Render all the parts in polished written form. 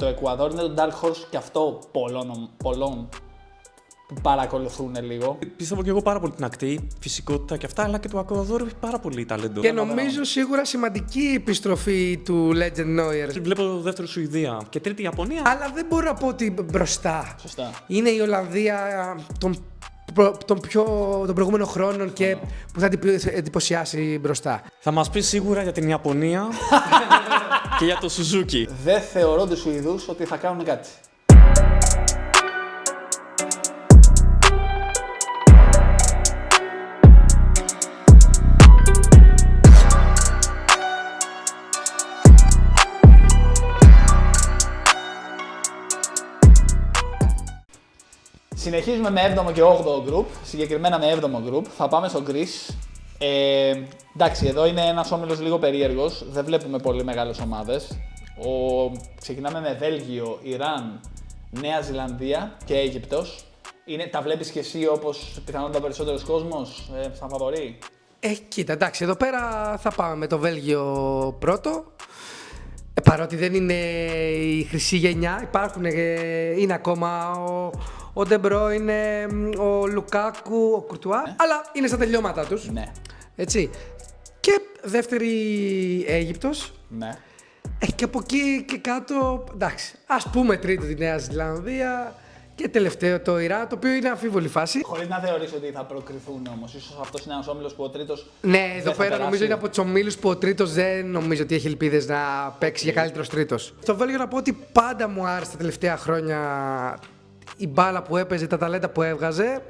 Το Εκουαδόρ είναι το Dark Horse και αυτό πολλών που παρακολουθούν λίγο. Πιστεύω και εγώ πάρα πολύ την ακτή, φυσικότητα και αυτά, αλλά και το Εκουαδόρ έχει πάρα πολύ ταλέντο. Και νομίζω σίγουρα σημαντική επιστροφή του Legend Neuer. Βλέπω το δεύτερο Σουηδία και τρίτη Ιαπωνία. Αλλά δεν μπορώ να πω ότι μπροστά. Σωστά. Είναι η Ολλανδία των προηγούμενων χρόνων και που θα εντυπωσιάσει μπροστά. Θα μας πει σίγουρα για την Ιαπωνία και για το Σουζούκι. Δεν θεωρώ τους Σουηδούς ότι θα κάνουν κάτι. Συνεχίζουμε με 7ο και 8ο group, συγκεκριμένα με 7ο group. Θα πάμε στο Greece. Εντάξει, εδώ είναι ένας όμιλος λίγο περίεργος, δεν βλέπουμε πολύ μεγάλες ομάδες. Ξεκινάμε με Βέλγιο, Ιράν, Νέα Ζηλανδία και Αίγυπτος. Τα βλέπεις και εσύ όπως πιθανότατα περισσότερος κόσμος, σαν φαβορί? Κοίτα, εντάξει, εδώ πέρα θα πάμε με το Βέλγιο πρώτο. Παρότι δεν είναι η χρυσή γενιά, είναι ακόμα ο Ντεμπρό, είναι ο Λουκάκου, ο Κουρτουά, αλλά είναι στα τελειώματά τους. Ναι. Έτσι. Και δεύτερη Αίγυπτος. Ναι. Και από εκεί και κάτω, εντάξει, ας πούμε τρίτο τη Νέα Ζηλανδία και τελευταίο το Ιράν, το οποίο είναι αμφίβολη φάση. Χωρίς να θεωρείς ότι θα προκριθούν όμως, ίσως αυτός είναι ένας όμιλος που ο τρίτος. Ναι, εδώ πέρα νομίζω είναι από τους ομίλους που ο τρίτος δεν νομίζω ότι έχει ελπίδες να παίξει για καλύτερος τρίτος. Στο Βέλγιο να πω ότι πάντα μου άρεσε τα τελευταία χρόνια η μπάλα που έπαιζε, τα ταλέντα που έβγαζε.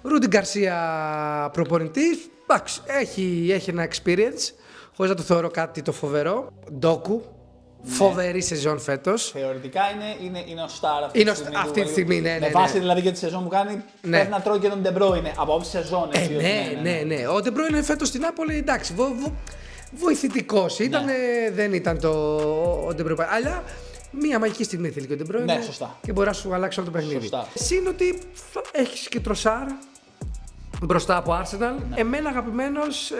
Ρούντι Γκαρσία προπονητής, εντάξει, έχει ένα experience, χωρίς να το θεωρώ κάτι το φοβερό. Ντόκου, φοβερή σεζόν φέτος. Θεωρητικά είναι ο star αυτή τη στιγμή, ναι. Με βάση δηλαδή και τη σεζόν που κάνει, πρέπει να τρώει και τον Ντεμπρό είναι από όψη σεζόν. Ναι. Ο Ντεμπρό είναι φέτος στην Νάπολη, εντάξει, βοηθητικός ήταν, δεν ήταν ο Ντεμπρό. Αλλά μία μαγική στιγμή θέλει και ο Ντεμπρό. Ναι, σωστά. Και μπορεί να σου αλλάξει όλο το παιχνίδι. Σωστά. Συν ότι έχεις και Τροσάρ μπροστά από Arsenal. Ναι. Εμένα αγαπημένος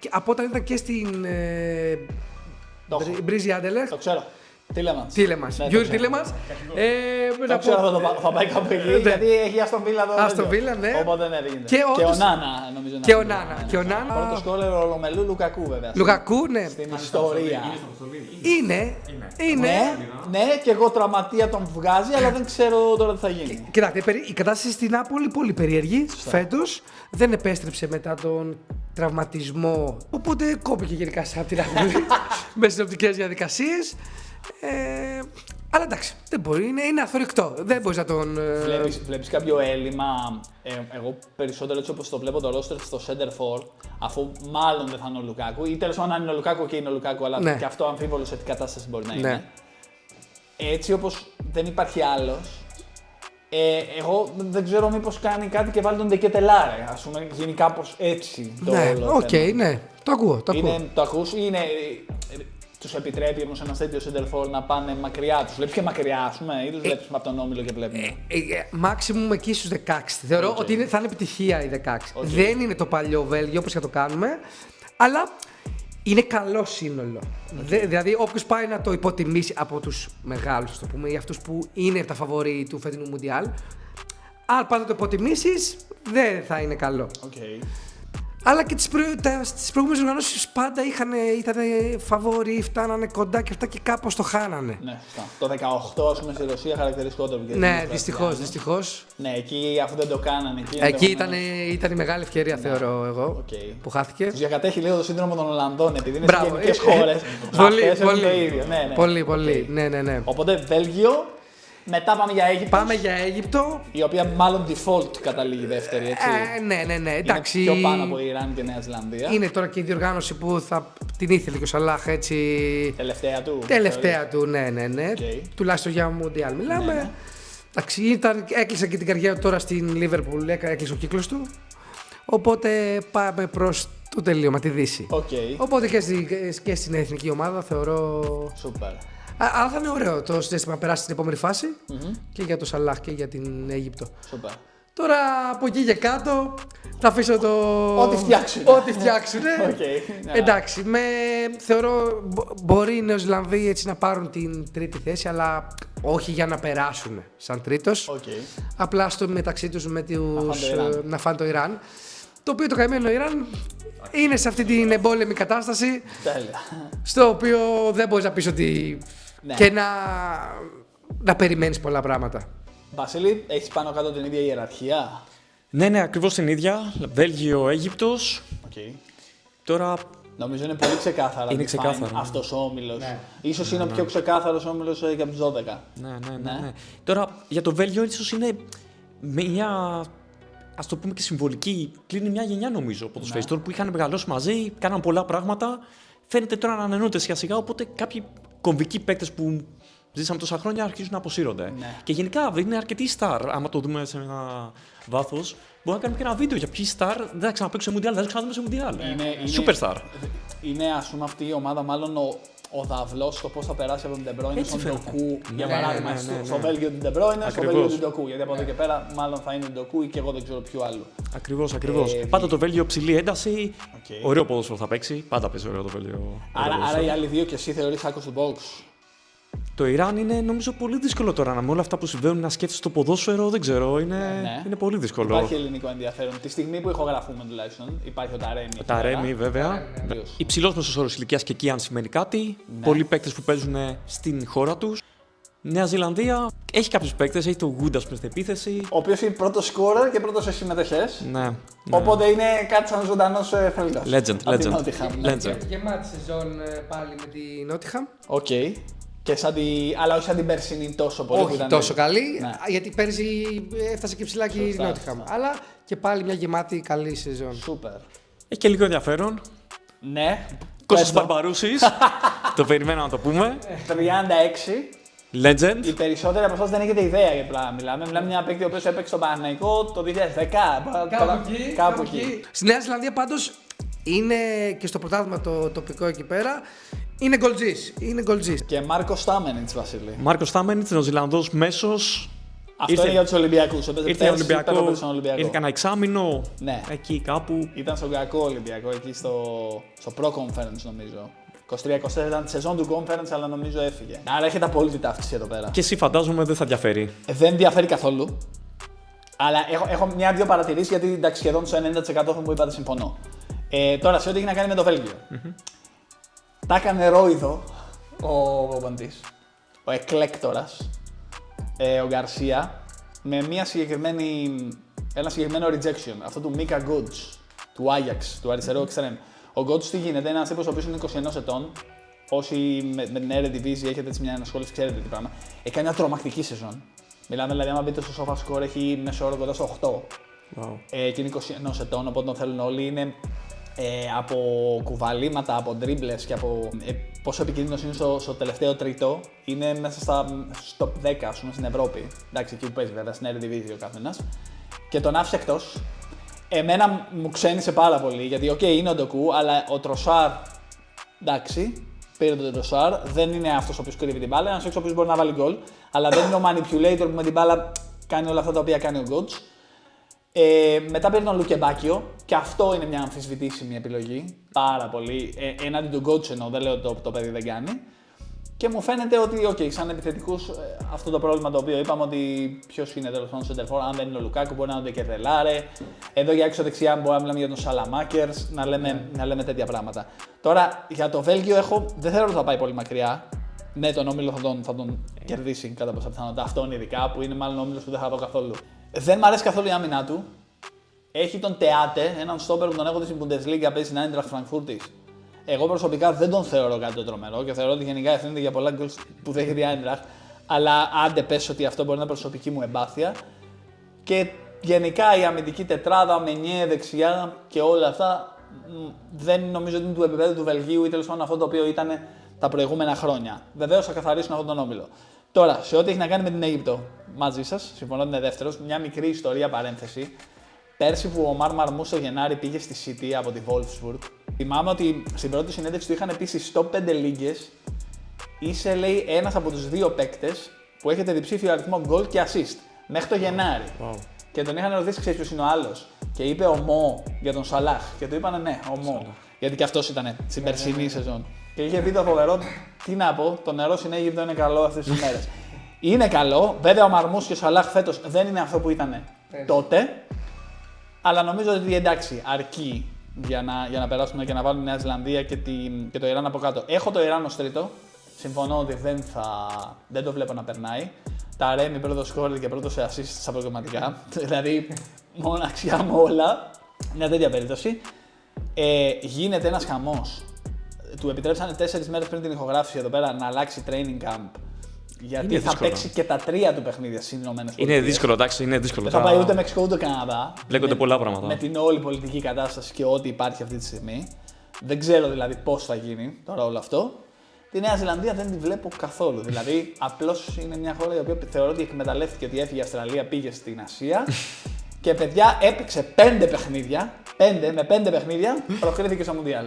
από όταν ήταν και στην Μπρίζι Άντελεχτ. Το ξέρω. Τίλεμανς. Γιούρι Τίλεμανς. Το ξέρω, θα πάει κάπου εκεί, γιατί έχει Αστον Βίλα εδώ. Αστον Βίλα, ναι. Οπότε δεν γίνεται. Και ο Νάνα, νομίζω. Και ο Νάνα. Πρώτο σκόρερ ο Ρομελού Λουκακού, βέβαια. Λουκακού, ναι. Στην ιστορία. Είναι. Ναι, και εγώ τραυματία τον βγάζει, αλλά δεν ξέρω τώρα τι θα γίνει. Κοιτάξτε, η κατάσταση στην Νάπολη πολύ περίεργη φέτος. Δεν επέστρεψε μετά τον τραυματισμό. Οπότε κόπηκε γενικά από την Νάπολη με συνοπτικές διαδικασίες. Αλλά εντάξει, δεν μπορεί, είναι αθωρηκτό. Δεν μπορεί να τον. Βλέπεις κάποιο έλλειμμα. Εγώ περισσότερο έτσι όπως το βλέπω το roster στο center for, αφού μάλλον δεν θα είναι ο Λουκάκου, ή τέλος πάντων αν είναι ο Λουκάκου και είναι ο Λουκάκου, αλλά και αυτό αμφίβολο σε τι κατάσταση μπορεί να είναι. Ναι. Έτσι όπως δεν υπάρχει άλλος, εγώ δεν ξέρω μήπως κάνει κάτι και βάλει τον Ντεκετελάρε. Ας πούμε, γίνει κάπως έτσι το όλο. Οκ, ναι. Το ακούω. Το ακούς, τους επιτρέπει όμως ένας τέτοιο center for να πάνε μακριά. Τους βλέπεις και μακριά, ας πούμε, ή τους βλέπεις από τον όμιλο και βλέπουμε. Maximum εκεί στους 16. Θεωρώ ότι θα είναι επιτυχία οι 16. Δεν είναι το παλιό Βέλγιο όπως θα το κάνουμε, αλλά είναι καλό σύνολο. Δηλαδή, όποιος πάει να το υποτιμήσει από τους μεγάλους, το πούμε, ή αυτούς που είναι τα φαβορί του φετινού Μουντιάλ, αν πάντα το υποτιμήσεις, δεν θα είναι καλό. Αλλά και τις προηγούμενες οργανώσεις πάντα ήταν φαβορί, φτάνανε κοντά και αυτά και κάπως το χάνανε. Ναι, το 18 ας πούμε στη Ρωσία χαρακτηριστικότερο. Ναι, δυστυχώς. Ναι, εκεί αφού δεν το κάνανε. Εκεί ήταν η μεγάλη ευκαιρία, θεωρώ εγώ, που χάθηκε. Τους διακατέχει λίγο το σύνδρομο των Ολλανδών, επειδή είναι σε γενικές χώρες. Πολύ. Ναι. Οπότε Βέλγιο. Μετά πάμε για Αίγυπτο. Η οποία μάλλον default καταλήγει δεύτερη, έτσι. Ναι. Εντάξει. Είναι πιο πάνω από Ιράν και Νέα Ζηλανδία. Είναι τώρα και η διοργάνωση που την ήθελε και ο Σαλάχ, έτσι. Τελευταία του, ναι. Τουλάχιστον για Μουντιάλ μιλάμε. Ναι. Εντάξει, έκλεισε και την καριέρα τώρα στην Λίβερπουλ, έκλεισε ο κύκλος του. Οπότε πάμε προς το τελείωμα, τη Δύση. Οπότε και στην εθνική ομάδα θεωρώ. Σούπερ. Αλλά θα είναι ωραίο το συνέστημα να περάσει στην επόμενη φάση και για το Σαλάχ και για την Αίγυπτο. Σούπερ. Τώρα από εκεί και κάτω θα αφήσω το. Ό,τι φτιάξουν. Ό,τι φτιάξουν. Okay, ναι. Εντάξει, θεωρώ μπορεί οι Νεοζηλανδοί έτσι να πάρουν την τρίτη θέση, αλλά όχι για να περάσουν σαν τρίτος. Okay. Απλά στο μεταξύ τους να φάνε το Ιράν. Το οποίο το καημένο Ιράν είναι σε αυτή την εμπόλεμη κατάσταση. Τέλεια. Στο οποίο δεν μπορείς να πεις ότι. Ναι. Και να περιμένεις πολλά πράγματα. Βασίλη, έχεις πάνω κάτω την ίδια ιεραρχία. Ναι, ακριβώς την ίδια. Βέλγιο, Αίγυπτος. Okay. Τώρα. Νομίζω είναι πολύ ξεκάθαρα. Είναι ξεκάθαρο. Αυτός ο όμιλος. Ναι. Ίσως είναι ο πιο ξεκάθαρος όμιλος και από τους 12. Ναι. Τώρα για το Βέλγιο ίσως είναι μια. Ας το πούμε και συμβολική. Κλείνει μια γενιά νομίζω ποδοσφαιριστών που είχαν μεγαλώσει μαζί, κάναν πολλά πράγματα. Φαίνεται τώρα να ανανεώνονται σιγά σιγά. Οπότε κάποιοι κομβικοί παίκτες που ζήσαμε τόσα χρόνια αρχίζουν να αποσύρονται. Ναι. Και γενικά είναι αρκετοί στάρ. Άμα το δούμε σε ένα βάθος, μπορούμε να κάνουμε και ένα βίντεο για ποιοι στάρ δεν θα ξαναπαίξουν σε Μουντιάλ, δεν θα ξαναδούμε σε Μουντιάλ. Superstar. Είναι ας πούμε αυτή η ομάδα, μάλλον ο δαυλός στο πώς θα περάσει από τον De Bruyne στον Ντοκού. Για Ναι, παράδειγμα, ναι. στο Βέλγιο την De Bruyne, στο Βέλγιο την Ντοκού. Γιατί από εδώ και πέρα μάλλον θα είναι Ντοκού ή και εγώ δεν ξέρω ποιου άλλου. Ακριβώς. Πάντα το Βέλγιο ψηλή ένταση. Okay. Ωραίο ποδόσφαιρο θα παίξει. Πάντα παίζει ωραίο το Βέλγιο. Άρα οι άλλοι δύο και εσύ θεωρείς άκου του box. Το Ιράν είναι νομίζω πολύ δύσκολο τώρα με όλα αυτά που συμβαίνουν να σκέφτεσαι το ποδόσφαιρο. Δεν ξέρω. Είναι πολύ δύσκολο. Υπάρχει ελληνικό ενδιαφέρον. Τη στιγμή που ηχογραφούμε τουλάχιστον υπάρχει ο Ταρέμι. Ο Ταρέμι, βέβαια. Υψηλός μέσος όρος ηλικίας και εκεί αν σημαίνει κάτι. Ναι. Πολλοί παίκτες που παίζουν στην χώρα τους. Νέα Ζηλανδία έχει κάποιους παίκτες. Έχει το Γκούντα στην επίθεση. Ο οποίος είναι πρώτος σκόρερ και πρώτος σε συμμετοχές. Ναι. Οπότε είναι κάτι σαν ζωντανός θελητός. Legend. Γεμάτη σεζόν πάλι με τη Νότιχαμ. Οκ. Αλλά όχι σαν την περσινή τόσο πολύ. Όχι τόσο καλή, ναι. γιατί πέρυσι έφτασε και ψηλά και η Νότιχαμ. Αλλά και πάλι μια γεμάτη καλή σεζόν. Σούπερ. Έχει και λίγο ενδιαφέρον. Ναι. Κώστας Μπαρμπαρούσης. Το περιμένω να το πούμε. 36. Legend. Οι περισσότεροι από εσάς δεν έχετε ιδέα για πλάνα μιλάμε. Μιλάμε για ένα παίκτη ο οποίος έπαιξε στο Παναθηναϊκό το 2010. Κάπου εκεί. Στη Νέα Ζηλανδία πάντως είναι και στο πρωτάθλημα το τοπικό εκεί πέρα. Είναι γκολτζής. Και Μάρκο Στάμενιτς, Βασίλη. Μάρκο Στάμενιτς, Νεοζηλανδός μέσος. Αυτό είναι για τους Ολυμπιακούς. Ήρθε Ολυμπιακό. Ήρθε κανένα εξάμηνο. Ναι. Εκεί κάπου. Ήταν στον κακό Ολυμπιακό, εκεί στο Pro Conference νομίζω. 23-24 ήταν τη σεζόν του Conference, αλλά νομίζω έφυγε. Άρα έχετε απόλυτη ταύτιση εδώ πέρα. Και εσύ φαντάζομαι δεν θα διαφέρει. Δεν διαφέρει καθόλου. Αλλά έχω μια-δύο παρατηρήσεις γιατί εντάξει, σχεδόν στο 90% που είπατε συμφωνώ. Τώρα σε ό,τι έχει να κάνει με το Βέλγιο. Τα έκανε ρόιδο ο προπονητής, ο εκλέκτορας, ο Γκαρσία, με ένα συγκεκριμένο rejection, αυτό του Μίκα Γκότς, του Άγιαξ, του αριστερού εξτρέμ. Ο Γκότς τι γίνεται, είναι ένας τύπος ο οποίος είναι 21 ετών, όσοι με την Eredivisie έχετε έτσι μια ενασχόληση, ξέρετε τι πράγμα. Έκανε μια τρομακτική σεζόν. Μιλάμε δηλαδή, άμα μπείτε στο SofaScore, έχει μέσο όρο κοντά στο 8. Wow. Και είναι 21 ετών, οπότε τον θέλουν όλοι. Είναι από κουβαλήματα, από ντρίμπλες και από πόσο επικίνδυνος είναι στο τελευταίο τρίτο. Είναι μέσα στο 10 ας πούμε στην Ευρώπη. Εντάξει, εκεί που παίζει βέβαια, στην Eredivisie ο καθένας. Και τον άφησε εκτός. Εμένα μου ξένησε πάρα πολύ, γιατί είναι ο Ντοκού, αλλά ο Τροσάρ, εντάξει, πήρε τον Τροσάρ, δεν είναι αυτός ο οποίος κρύβει την μπάλα, ένας ο οποίος μπορεί να βάλει γκολ, αλλά δεν είναι ο manipulator που με την μπάλα κάνει όλα αυτά τα οποία κάνει ο Γκότς. Μετά πήρε τον Λουκεμπάκιο και αυτό είναι μια αμφισβητήσιμη επιλογή, πάρα πολύ, έναντι του Γκότς εννοώ, δεν λέω ότι το παιδί δεν κάνει. Και μου φαίνεται ότι, σαν επιθετικούς, αυτό το πρόβλημα το οποίο είπαμε ότι ποιος είναι τέλος πάντων center forward, αν δεν είναι ο Λουκάκου, μπορεί να είναι ο Κερδελάρε. Εδώ για έξω δεξιά μπορεί να μιλάμε για τον Σαλαμάκερς, να λέμε τέτοια πράγματα. Τώρα για το Βέλγιο δεν θέλω ότι θα πάει πολύ μακριά. Ναι, τον όμιλο θα τον κερδίσει κατά πάσα πιθανότητα. Αυτόν ειδικά που είναι μάλλον ο όμιλος που δεν θα δω καθόλου. Δεν μ' αρέσει καθόλου η άμυνά του. Έχει τον Τεάτε, έναν στόπερ που τον έχω δει στην Bundesliga, παίζει στην Eintracht Frankfurt. Εγώ προσωπικά δεν τον θεωρώ κάτι το τρομερό και θεωρώ ότι γενικά ευθύνεται για πολλά γκολ που δέχεται η Eintracht. Αλλά άντε πες ότι αυτό μπορεί να είναι προσωπική μου εμπάθεια. Και γενικά η αμυντική τετράδα, Μενιέ, δεξιά και όλα αυτά δεν νομίζω ότι είναι του επίπεδου του Βελγίου ή τέλος πάντων αυτό το οποίο ήταν τα προηγούμενα χρόνια. Βεβαίως θα καθαρίσουν αυτόν τον όμιλο. Τώρα, σε ό,τι έχει να κάνει με την Αίγυπτο, μαζί σας, συμφωνώ ότι είναι δεύτερος, μια μικρή ιστορία παρένθεση. Πέρσι που ο Μαρ Μαρμού στο Γενάρη πήγε στη City από τη Wolfsburg, θυμάμαι ότι στην πρώτη συνέντευξη του είχαν πει στις top 5 λίγκες είσαι, λέει, ένας από τους δύο παίκτες που έχετε διψήφιο αριθμό γκολ και assist. μέχρι το Γενάρη. Wow. Και τον είχαν ρωτήσει, ξέρεις ποιος είναι ο άλλος. Και είπε ο Μο για τον Σαλάχ. Και του είπανε ναι, ο Μο. Γιατί και αυτός ήταν στην περσινή σεζόν. Και είχε πει το φοβερό, τι να πω, το νερό στην Αίγυπτο είναι καλό αυτές τις μέρες. Είναι καλό, βέβαια ο Μαρμούς και ο Σαλάχ φέτος δεν είναι αυτό που ήταν τότε. Αλλά νομίζω ότι εντάξει, αρκεί για να περάσουμε και να βάλουμε Νέα Ζηλανδία και το Ιράν από κάτω. Έχω το Ιράν ως τρίτο. Συμφωνώ ότι δεν το βλέπω να περνάει. Τα Ρέμι πρώτο σκόρ και πρώτο σε assist στα προγραμματικά. Δηλαδή, μοναξιά μου όλα. Μια τέτοια περίπτωση. Γίνεται ένας χαμός. Του επιτρέψανε 4 μέρες πριν την ηχογράφηση εδώ πέρα να αλλάξει training camp. Γιατί θα παίξει και τα 3 του παιχνίδια στις Ηνωμένες Πολιτείες. Είναι δύσκολο, εντάξει, είναι δύσκολο. Δεν θα πάει ούτε Μεξικό ούτε Καναδά. Μπλέκονται πολλά πράγματα. Με την όλη πολιτική κατάσταση και ό,τι υπάρχει αυτή τη στιγμή. Δεν ξέρω δηλαδή πώς θα γίνει τώρα όλο αυτό. Τη Νέα Ζηλανδία δεν τη βλέπω καθόλου. Δηλαδή, απλώς είναι μια χώρα η οποία θεωρώ ότι εκμεταλλεύτηκε ότι έφυγε η Αυστραλία, πήγε στην Ασία και παιδιά έπαιξε 5 παιχνίδια. Με 5 παιχνίδια προκρίθηκε στο Μουντιάλ.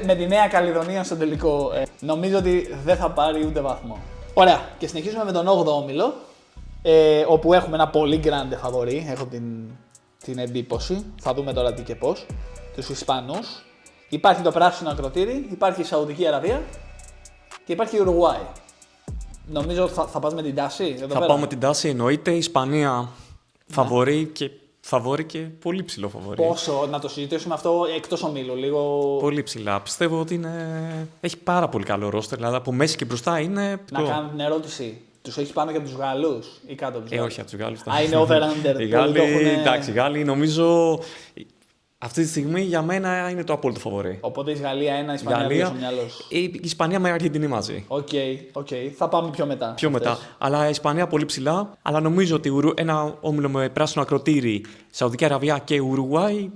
Με τη Νέα Καλλιδονία στο τελικό. Νομίζω ότι δεν θα πάρει ούτε βαθμό. Ωραία, και συνεχίζουμε με τον 8ο όμιλο. Όπου έχουμε ένα πολύ grande φαβορί. Έχω την εντύπωση. Θα δούμε τώρα τι και πώς. Τους Ισπανούς. Υπάρχει το πράσινο ακροτήρι, υπάρχει η Σαουδική Αραβία και υπάρχει η Ουρουγουάη. Νομίζω θα πας με την τάση εδώ Θα πέρα. πάω με την τάση, εννοείται. Η Ισπανία φαβορί και πολύ ψηλό φαβορί. Πόσο, να το συζητήσουμε αυτό εκτός ομίλου, λίγο. Πολύ ψηλά. Πιστεύω ότι έχει πάρα πολύ καλό ρόστερ. Δηλαδή από μέση και μπροστά είναι. Να κάνω την ερώτηση. Τους έχεις πάνω και από τους Γαλλούς ή κάτω από τους Γάλλους? Όχι από τους Γάλλους. Α, είναι over-under. Οι Γάλλοι, εντάξει, οι Γάλλοι νομίζω. Αυτή τη στιγμή για μένα είναι το απόλυτο φαβορί. Οπότε η Γαλλία 1, η Ισπανία 2 στο μυαλό σου. Η Ισπανία με Αργεντινή μαζί. Οκ. Θα πάμε πιο μετά. Πιο μετά. Αλλά η Ισπανία πολύ ψηλά. Αλλά νομίζω ότι ένα όμιλο με πράσινο ακροτήρι, Σαουδική Αραβία και Ουρουγουάη,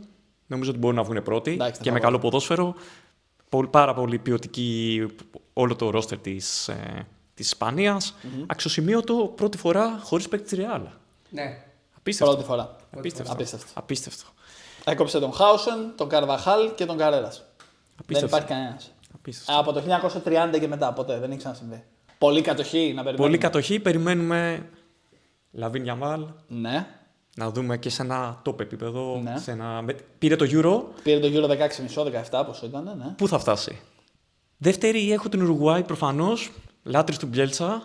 νομίζω ότι μπορούν να βγουν πρώτοι. Εντάξει, και με καλό ποδόσφαιρο. Πάρα πολύ ποιοτική όλο το ρόστερ της Ισπανίας. Αξιοσημείωτο πρώτη φορά χωρίς παίκτη της Ρεάλ. Ναι. Απίστευτο. Πρώτη φορά. Απίστευτο. Έκοψε τον Χάουσεν, τον Καρβαχάλ και τον Καρέρας. Δεν υπάρχει κανένας. Από το 1930 και μετά, ποτέ δεν έχει ξανασυμβεί. Πολύ κατοχή να περιμένουμε. Πολύ κατοχή, περιμένουμε Λαβίν Γιαμάλ. Ναι. Να δούμε και σε ένα top επίπεδο. Ναι. Πήρε το Euro. Πήρε το Euro 16,5-17, πόσο ήταν, ναι. Πού θα φτάσει. Δεύτερη έχω την Ουρουγουάη προφανώς. Λάτρης του Μπιέλτσα.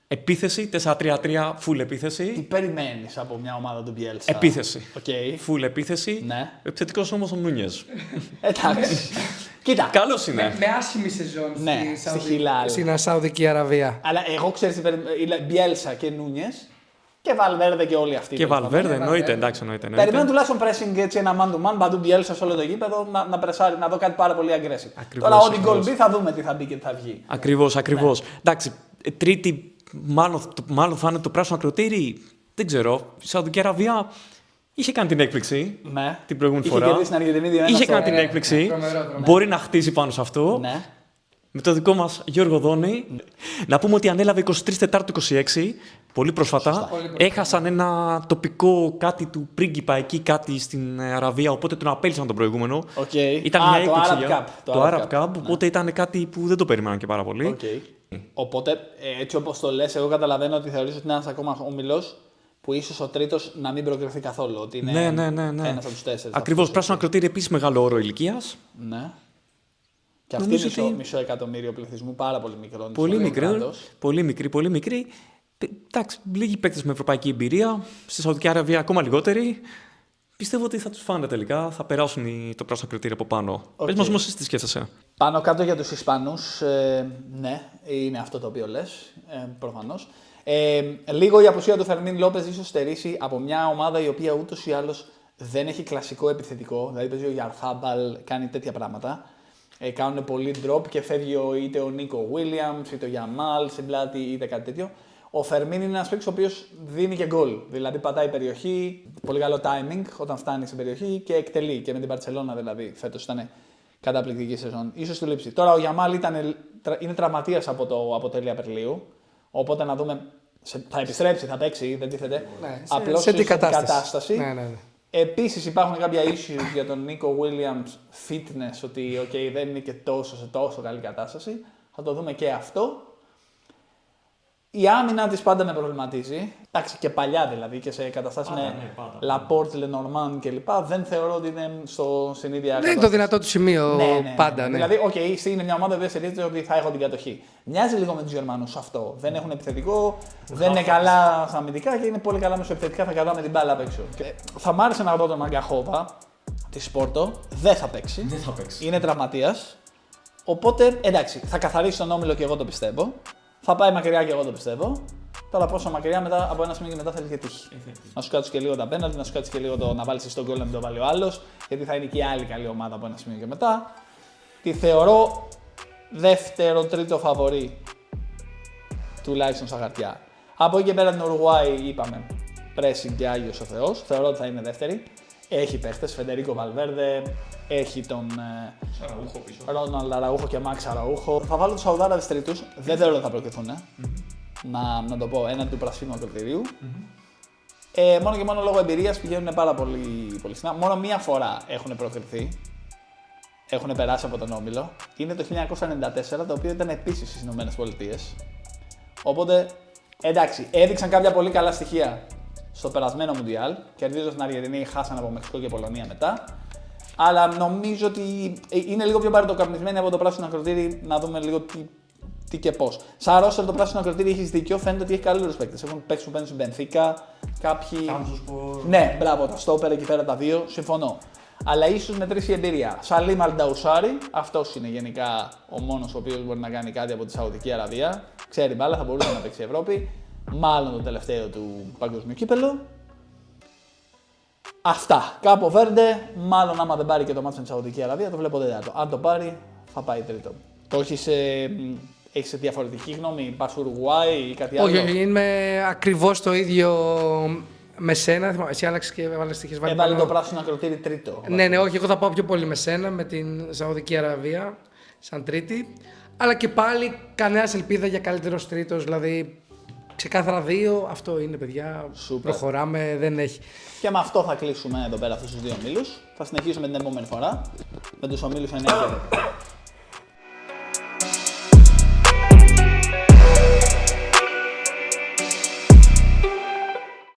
Επίθεση, 4-3-3, full επίθεση. Τι περιμένεις από μια ομάδα του Μπιέλτσα? Επίθεση. Okay. Full επίθεση. Ναι. Επιθετικός όμως ο Νούνιες. Εντάξει. Κοίτα. Καλός είναι. Με άσχημη σεζόν στη Χιλάλ. Στην Σαουδική Αραβία. Αλλά εγώ ξέρεις, Μπιέλτσα και Νούνιες και Βαλβέρδε και όλοι αυτοί. Και Βαλβέρδε, εννοείται, εντάξει, εννοείται. Περιμένω τουλάχιστον pressing έτσι ένα man to man, παντού Μπιέλτσα σε όλο το γήπεδο, να πρεσάρει, να δω κάτι πάρα πολύ aggressive. Ακριβώς, τώρα ό,τι γκολ μπει θα δούμε τι θα μπει και τι θα βγει. Ακριβώς. Ναι. Εντάξει, τρίτη μάλλον θα είναι το πράσινο ακροτήρι. Δεν ξέρω. Η Σαουδική Αραβία είχε κάνει την έκπληξη την προηγούμενη φορά. Είχε κάνει την έκπληξη. Μπορεί να χτίσει πάνω σε αυτό. Ναι. Με το δικό μας Γιώργο Δόνη. Να πούμε ότι ανέλαβε 23 Τετάρτου 26, πολύ πρόσφατα. Έχασαν ένα τοπικό κάτι του πρίγκιπα εκεί, κάτι στην Αραβία, οπότε τον απέλυσαν τον προηγούμενο. Ήταν μια έκπληξη. Το Arab Cup, οπότε ήταν κάτι που δεν το περίμεναν και πάρα πολύ. Οπότε, έτσι όπως το λες, εγώ καταλαβαίνω ότι θεωρείς ότι είναι ένας ακόμα όμιλος που ίσως ο τρίτος να μην προκριθεί καθόλου. Ότι είναι ένας από τους 4. Ακριβώς. Πράσινο ακροτήρι επίσης μεγάλο όρο ηλικίας. Ναι. Και αυτή είναι μισό εκατομμύριο πληθυσμού, πάρα πολύ μικρό. Πολύ μικρή. Εντάξει, λίγοι παίκτες με ευρωπαϊκή εμπειρία. Στη Σαουδική Αραβία ακόμα λιγότεροι. Πιστεύω ότι θα τους φάνε τελικά, θα περάσουν το πράσινο ακροτήρι από πάνω. Πες μας όμως εσύ τι σκέφτεσαι. Πάνω κάτω για τους Ισπανούς, ναι, είναι αυτό το οποίο λες, προφανώς. Λίγο η απουσία του Φερμίν Λόπεζ ίσως στερήσει από μια ομάδα η οποία ούτως ή άλλως δεν έχει κλασικό επιθετικό. Δηλαδή παίζει ο Γιαρθάμπαλ, κάνει τέτοια πράγματα. Κάνουν πολύ drop και φεύγει είτε ο Νίκο Βίλιαμς, είτε ο Γιαμάλ στην πλάτη, είτε κάτι τέτοιο. Ο Φερμίν είναι ένας παίκτης ο οποίος δίνει και γκολ. Δηλαδή πατάει περιοχή, πολύ καλό timing όταν φτάνει στην περιοχή και εκτελεί. Και με την Μπαρτσελόνα δηλαδή φέτος ήταν καταπληκτική σεζόν. Ίσως του λείψει. Τώρα ο Γιαμάλ είναι τραυματίας από το τέλεια Περλίου. Οπότε να δούμε. Θα επιστρέψει, θα παίξει, δεν τίθεται. Απλώς σε τι κατάσταση. Ναι. Επίσης υπάρχουν κάποια issues για τον Νίκο Williams fitness, ότι δεν είναι και σε τόσο καλή κατάσταση. Θα το δούμε και αυτό. Η άμυνα της πάντα με προβληματίζει. Εντάξει, και παλιά δηλαδή και σε καταστάσεις με Λαπόρτ, Λενορμάν κλπ. Δεν θεωρώ ότι είναι στην ίδια Δεν είναι το δυνατό του σημείο πάντα. Ναι. Δηλαδή, είναι μια ομάδα που στηρίζεται ότι θα έχω την κατοχή. Μοιάζει λίγο με τους Γερμανούς αυτό. Δεν έχουν επιθετικό, δεν είναι καλά στα αμυντικά και είναι πολύ καλά μεσοεπιθετικά. Θα κρατάμε την μπάλα απ' έξω. Θα μ' άρεσε να δω τον Μαγκαχόβα τη Σπόρτο. Δεν θα παίξει. Είναι τραυματίας. Οπότε εντάξει, θα καθαρίσει τον όμιλο και εγώ το πιστεύω. Θα πάει μακριά και εγώ το πιστεύω. Τώρα πόσο μακριά μετά, από ένα σημείο και μετά θέλει και τύχη. Να σου κάτσει και λίγο τα πέναλτι, να σου κάτσει και λίγο το να βάλει στον γκολ να μην το βάλει ο άλλο. Γιατί θα είναι και η άλλη καλή ομάδα από ένα σημείο και μετά. Τη θεωρώ δεύτερο-τρίτο φαβορί. Τουλάχιστον στα χαρτιά. Από εκεί και πέρα την Ουρουγουάη είπαμε. Pressing και Άγιος ο Θεός. Θεωρώ ότι θα είναι δεύτερη. Έχει παίχτες, Φεντερίκο Βαλβέρδε, έχει τον Ρόναλντ Αραούχο και Μαξ Αραούχο. Θα βάλω τους Σαουδάραβες τρίτους, δεν θεωρώ ότι θα προκριθούν. Να το πω, έναντι του πρασίνου ακροτηρίου. Μόνο και μόνο λόγω εμπειρίας πηγαίνουν πάρα πολύ συχνά. Μόνο μία φορά έχουν προκριθεί. Έχουν περάσει από τον όμιλο. Είναι το 1994, το οποίο ήταν επίσης στις Ηνωμένες Πολιτείες. Οπότε, εντάξει, έδειξαν κάποια πολύ καλά στοιχεία στο περασμένο Μουντιάλ. Κερδίζοντας την Αργεντινή, χάσαν από Μεξικό και Πολωνία μετά. Αλλά νομίζω ότι είναι λίγο πιο παρετοκαπνισμένοι από το πράσινο ακροτήρι να δούμε λίγο τι και πώς. Σαν ρόστερ το πράσινο ακροτήρι έχεις δίκιο, φαίνεται ότι έχει καλύτερους παίκτες. Έχουν παίξει που παίρνουν στην Μπενφίκα, κάποιοι. Ναι, μπράβο, τα στόπερ εκεί πέρα τα δύο, συμφωνώ. Αλλά ίσως μετρήσει η εμπειρία. Σαλίμ Αλνταουσάρι, αυτός είναι γενικά ο μόνος ο οποίος μπορεί να κάνει κάτι από τη Σαουδική Αραβία. Ξέρει μπάλα, θα μπορούσε να παίξει η Ευρώπη. Μάλλον το τελευταίο του παγκοσμίου κύπελλο. Αυτά. Κάπο Βέρντε, μάλλον άμα δεν πάρει και το μάτσο με τη Σαουδική Αραβία, το βλέπω τέταρτο. Αν το πάρει, θα πάει τρίτο. Το έχεις διαφορετική γνώμη, πας Ουρουγουάη ή κάτι άλλο? Όχι, είμαι ακριβώς το ίδιο με σένα. Εσύ άλλαξες και έβαλες στοιχεία. Έβαλε το πράσινο ακροτήρι τρίτο. Ναι, όχι, εγώ θα πάω πιο πολύ με σένα, με την Σαουδική Αραβία, σαν τρίτη. Αλλά και πάλι κανένα ελπίδα για καλύτερος τρίτος, δηλαδή. Ξεκάθαρα δύο, αυτό είναι παιδιά. Super. Προχωράμε, δεν έχει. Και με αυτό θα κλείσουμε εδώ πέρα αυτούς τους δύο ομίλους. Θα συνεχίσουμε την επόμενη φορά με τους ομίλους 9 και 10.